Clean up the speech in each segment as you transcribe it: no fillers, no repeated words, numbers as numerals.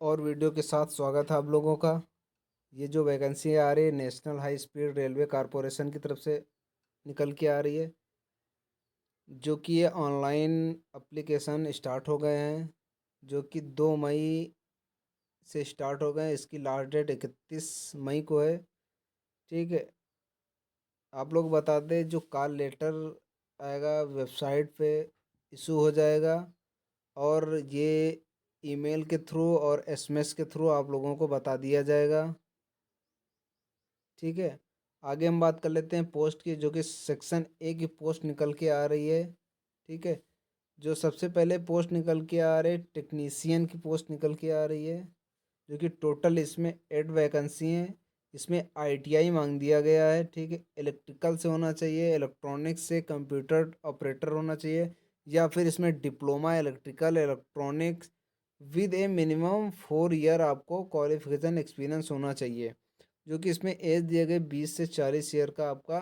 और वीडियो के साथ स्वागत है आप लोगों का। ये जो वैकेंसी आ रही है national high speed railway corporation की तरफ से निकल के आ रही है, जो कि ये ऑनलाइन एप्लीकेशन स्टार्ट हो गए हैं, जो कि 2 मई से स्टार्ट हो गए हैं। इसकी लास्ट डेट 31 मई को है। ठीक है, आप लोग बता दें, जो कॉल लेटर आएगा वेबसाइट पे इशू हो जाएगा, और ये ईमेल के थ्रू और एसएमएस के थ्रू आप लोगों को बता दिया जाएगा। ठीक है, आगे हम बात कर लेते हैं पोस्ट की, जो कि सेक्शन ए की पोस्ट निकल के आ रही है। ठीक है, जो सबसे पहले पोस्ट निकल के आ रही है, टेक्नीशियन की पोस्ट निकल के आ रही है, जो कि टोटल इसमें 8 वैकेंसी हैं। इसमें आईटीआई मांग दिया गया है। ठीक है, इलेक्ट्रिकल से होना चाहिए, इलेक्ट्रॉनिक्स से कंप्यूटर ऑपरेटर होना चाहिए, या फिर इसमें diploma electrical electronics with A minimum 4 year आपको क्वालिफिकेशन एक्सपीरियंस होना चाहिए। जो कि इसमें एज दिए गए 20 से 40 ईयर का आपका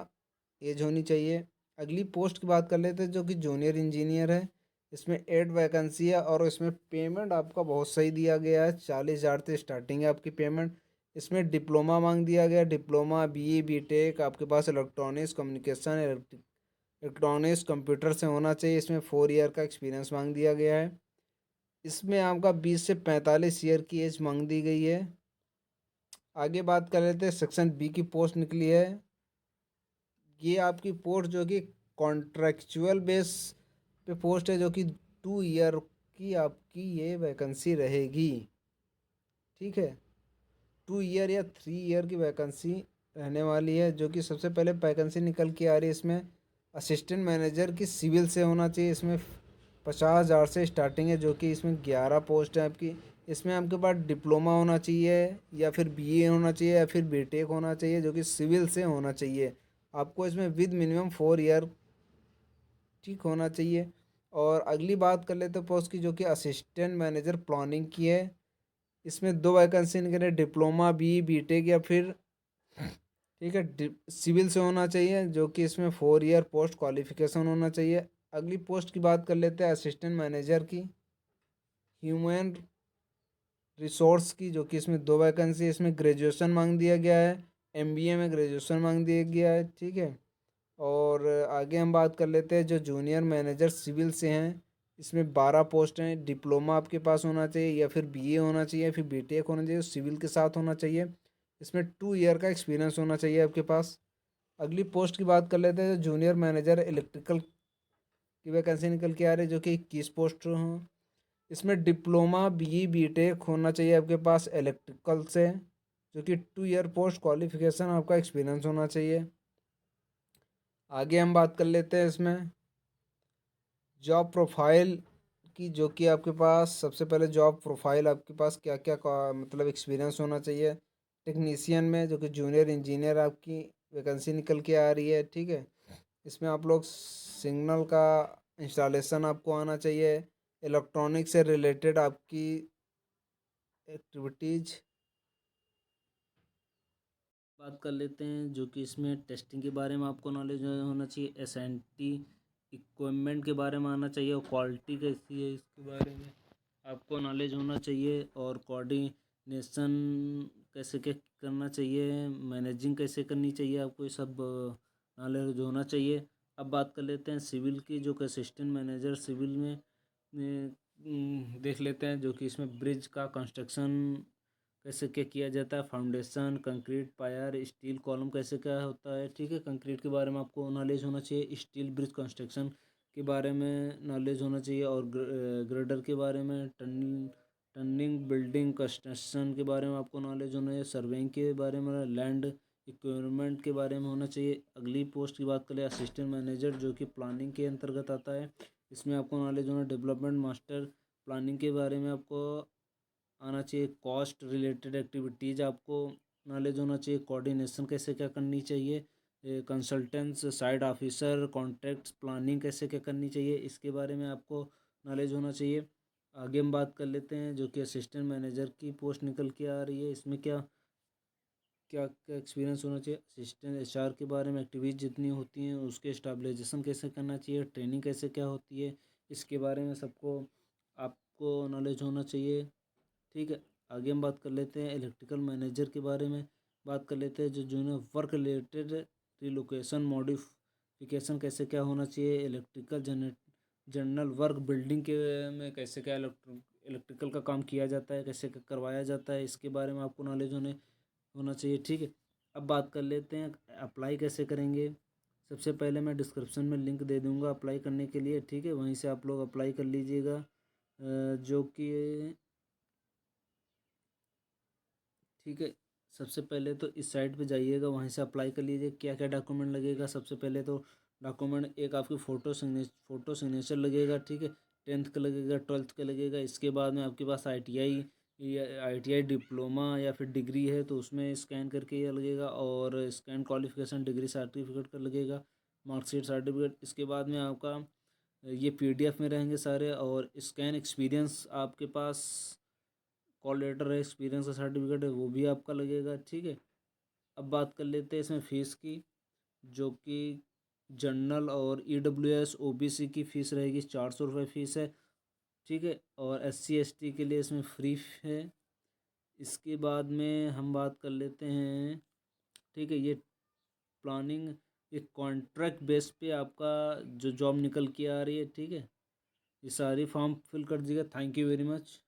एज होनी चाहिए। अगली पोस्ट की बात कर लेते हैं, जो कि जूनियर इंजीनियर है। इसमें 8 वैकेंसी है, और इसमें पेमेंट आपका बहुत सही दिया गया है। 40,000 से स्टार्टिंग है आपकी पेमेंट। इसमें डिप्लोमा मांग दिया गया, डिप्लोमा बीई बीटेक आपके पास इलेक्ट्रॉनिक्स कम्युनिकेशन इलेक्ट्रॉनिक्स कंप्यूटर से होना चाहिए। इसमें 4 ईयर का एक्सपीरियंस मांग दिया गया है। इसमें आपका 20 से 45 ईयर की एज मांग दी गई है। आगे बात कर लेते हैं, सेक्शन बी की पोस्ट निकली है। ये आपकी पोस्ट जो कि कॉन्ट्रेक्चुअल बेस पे पोस्ट है, जो कि 2 ईयर की आपकी ये वैकेंसी रहेगी। ठीक है, 2 ईयर या 3 ईयर की वैकेंसी रहने वाली है। जो कि सबसे पहले वैकेंसी निकल के आ रही है, इसमें असिस्टेंट मैनेजर की सिविल से होना चाहिए। इसमें 50,000 से स्टार्टिंग है, जो कि इसमें 11 पोस्ट है आपकी। इसमें आपके पास डिप्लोमा होना चाहिए, या फिर बीए होना चाहिए, या फिर बीटेक होना चाहिए, जो कि सिविल से होना चाहिए आपको। इसमें विद मिनिमम 4 ईयर ठीक होना चाहिए। और अगली बात कर लेते हैं पोस्ट की, जो कि असिस्टेंट मैनेजर प्लानिंग की है। इसमें 2 वैकेंसी निकले, डिप्लोमा बीटेक या फिर ठीक है सिविल से होना चाहिए, जो कि इसमें 4 ईयर पोस्ट क्वालिफिकेशन होना चाहिए। अगली पोस्ट की बात कर लेते हैं असिस्टेंट मैनेजर की ह्यूमन रिसोर्स की, जो कि इसमें 2 वैकेंसी। इसमें ग्रेजुएशन मांग दिया गया है, एमबीए में ग्रेजुएशन मांग दिया गया है। ठीक है, और आगे हम बात कर लेते हैं जो जूनियर मैनेजर सिविल से हैं। इसमें 12 पोस्ट हैं। डिप्लोमा आपके पास होना चाहिए, या फिर बीए होना चाहिए, या फिर बीटेक होना चाहिए, सिविल के साथ होना चाहिए। इसमें 2 ईयर का एक्सपीरियंस होना चाहिए आपके पास। अगली पोस्ट की बात कर लेते हैं, जो जूनियर मैनेजर इलेक्ट्रिकल की वैकेंसी निकल के आ रही है, जो कि 21 पोस्ट हों। इसमें डिप्लोमा बीटेक होना चाहिए आपके पास इलेक्ट्रिकल से, जो कि 2 ईयर पोस्ट क्वालिफिकेशन आपका एक्सपीरियंस होना चाहिए। आगे हम बात कर लेते हैं इसमें जॉब प्रोफाइल की, जो कि आपके पास सबसे पहले जॉब प्रोफाइल आपके पास क्या क्या मतलब एक्सपीरियंस होना चाहिए टेक्नीशियन में, जो कि जूनियर इंजीनियर आपकी वैकेंसी निकल के आ रही है। ठीक है, इसमें आप लोग सिग्नल का इंस्टॉलेशन आपको आना चाहिए, इलेक्ट्रॉनिक से रिलेटेड आपकी एक्टिविटीज़। बात कर लेते हैं, जो कि इसमें टेस्टिंग के बारे में आपको नॉलेज होना चाहिए, एसएनटी इक्विपमेंट के बारे में आना चाहिए, और क्वालिटी कैसी है इसके बारे में आपको नॉलेज होना चाहिए, और कोऑर्डिनेशन कैसे क्या करना चाहिए, मैनेजिंग कैसे करनी चाहिए, आपको ये सब नॉलेज होना चाहिए। अब बात कर लेते हैं सिविल की, जो कि असिस्टेंट मैनेजर सिविल में देख लेते हैं, जो कि इसमें ब्रिज का कंस्ट्रक्शन कैसे क्या किया जाता है, foundation concrete pier steel column कैसे क्या होता है। ठीक है, कंक्रीट के बारे में आपको नॉलेज होना चाहिए, स्टील ब्रिज कंस्ट्रक्शन के बारे में नॉलेज होना चाहिए, और ग्रेडर के बारे में टर्निंग बिल्डिंग कंस्ट्रक्शन के बारे में आपको नॉलेज होना चाहिए, सर्वेइंग के बारे में, लैंड इक्विपमेंट के बारे में होना चाहिए। अगली पोस्ट की बात करें असिस्टेंट मैनेजर, जो कि प्लानिंग के अंतर्गत आता है। इसमें आपको नॉलेज होना डेवलपमेंट मास्टर प्लानिंग के बारे में आपको आना चाहिए, कॉस्ट रिलेटेड एक्टिविटीज़ आपको नॉलेज होना चाहिए, कोऑर्डिनेशन कैसे क्या करनी चाहिए, consultants side officer contracts planning कैसे क्या करनी चाहिए, इसके बारे में आपको नॉलेज होना चाहिए। आगे हम बात कर लेते हैं, जो कि असिस्टेंट मैनेजर की पोस्ट निकल के आ रही है। इसमें क्या क्या क्या एक्सपीरियंस होना चाहिए, असिस्टेंट एचआर के बारे में एक्टिविटीज जितनी होती हैं उसके स्टेबलाइजेशन कैसे करना चाहिए, ट्रेनिंग कैसे क्या होती है, इसके बारे में सबको आपको नॉलेज होना चाहिए। ठीक है, आगे हम बात कर लेते हैं इलेक्ट्रिकल मैनेजर के बारे में। बात कर लेते हैं जो junior work related relocation modification कैसे क्या होना चाहिए, इलेक्ट्रिकल जनरल वर्क बिल्डिंग के में कैसे क्या इलेक्ट्रिकल का काम किया जाता है, कैसे करवाया जाता है, इसके बारे में आपको नॉलेज होना चाहिए। ठीक है, अब बात कर लेते हैं अप्लाई कैसे करेंगे। सबसे पहले मैं डिस्क्रिप्शन में लिंक दे दूंगा अप्लाई करने के लिए। ठीक है, वहीं से आप लोग अप्लाई कर लीजिएगा। जो कि ठीक है, सबसे पहले तो इस साइट पे जाइएगा, वहीं से अप्लाई कर लीजिए। क्या क्या डॉक्यूमेंट लगेगा, सबसे पहले तो डॉक्यूमेंट एक आपकी फ़ोटो सिग्नेचर लगेगा। ठीक है, 10th का लगेगा, 12th का लगेगा। इसके बाद में आपके पास ITI या ITI डिप्लोमा या फिर डिग्री है तो उसमें स्कैन करके ये लगेगा, और स्कैन क्वालिफिकेशन डिग्री सर्टिफिकेट का लगेगा, मार्कशीट सर्टिफिकेट। इसके बाद में आपका ये PDF में रहेंगे सारे, और स्कैन एक्सपीरियंस आपके पास कॉल लेटर है, एक्सपीरियंस का सर्टिफिकेट है, वो भी आपका लगेगा। ठीक है, अब बात कर लेते हैं इसमें फ़ीस की, जो कि जनरल और EWS OBC की फ़ीस रहेगी 400 रुपये फ़ीस है। ठीक है, और SC ST के लिए इसमें फ्री है। इसके बाद में हम बात कर लेते हैं, ठीक है, ये प्लानिंग, ये कॉन्ट्रैक्ट बेस पे आपका जो जॉब निकल के आ रही है। ठीक है, ये सारी फॉर्म फिल कर दीजिएगा। Thank you very much.